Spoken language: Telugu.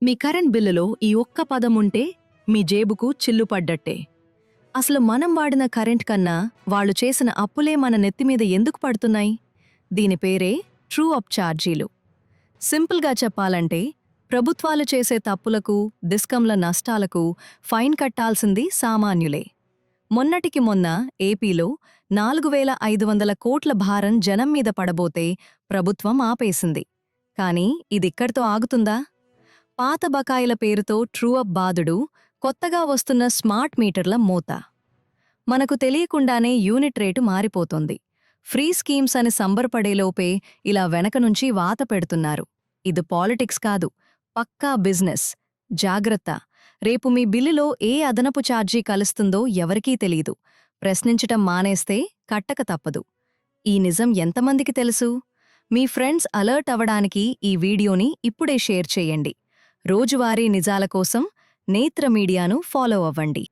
మీ కరెంట్ బిల్లులో ఈ ఒక్క పదముంటే మీ జేబుకు చిల్లుపడ్డట్టే. అసలు మనం వాడిన కరెంట్ కన్నా వాళ్ళు చేసిన అప్పులే మన నెత్తిమీద ఎందుకు పడుతున్నాయి? దీని పేరే ట్రూ అప్ ఛార్జీలు. సింపుల్గా చెప్పాలంటే ప్రభుత్వాలు చేసే తప్పులకు, డిస్కంల నష్టాలకు ఫైన్ కట్టాల్సింది సామాన్యులే. మొన్నటికి మొన్న ఏపీలో 4500 కోట్ల భారం జనం మీద పడబోతే ప్రభుత్వం ఆపేసింది. కానీ ఇదిక్కడితో ఆగుతుందా? పాత బకాయిల పేరుతో ట్రూ అప్ బాదుడు, కొత్తగా వస్తున్న స్మార్ట్ మీటర్ల మోత. మనకు తెలియకుండానే యూనిట్ రేటు మారిపోతోంది. ఫ్రీ స్కీమ్స్ అని సంబరపడేలోపే ఇలా వెనక నుంచి వాత పెడుతున్నారు. ఇది పాలిటిక్స్ కాదు, పక్కా బిజినెస్. జాగ్రత్త, రేపు మీ బిల్లులో ఏ అదనపు ఛార్జీ కలుస్తుందో ఎవరికీ తెలీదు. ప్రశ్నించటం మానేస్తే కట్టక తప్పదు. ఈ నిజం ఎంతమందికి తెలుసు? మీ ఫ్రెండ్స్ అలర్ట్ అవడానికి ఈ వీడియోని ఇప్పుడే షేర్ చేయండి. రోజువారీ నిజాల కోసం నేత్ర మీడియాను ఫాలో అవ్వండి.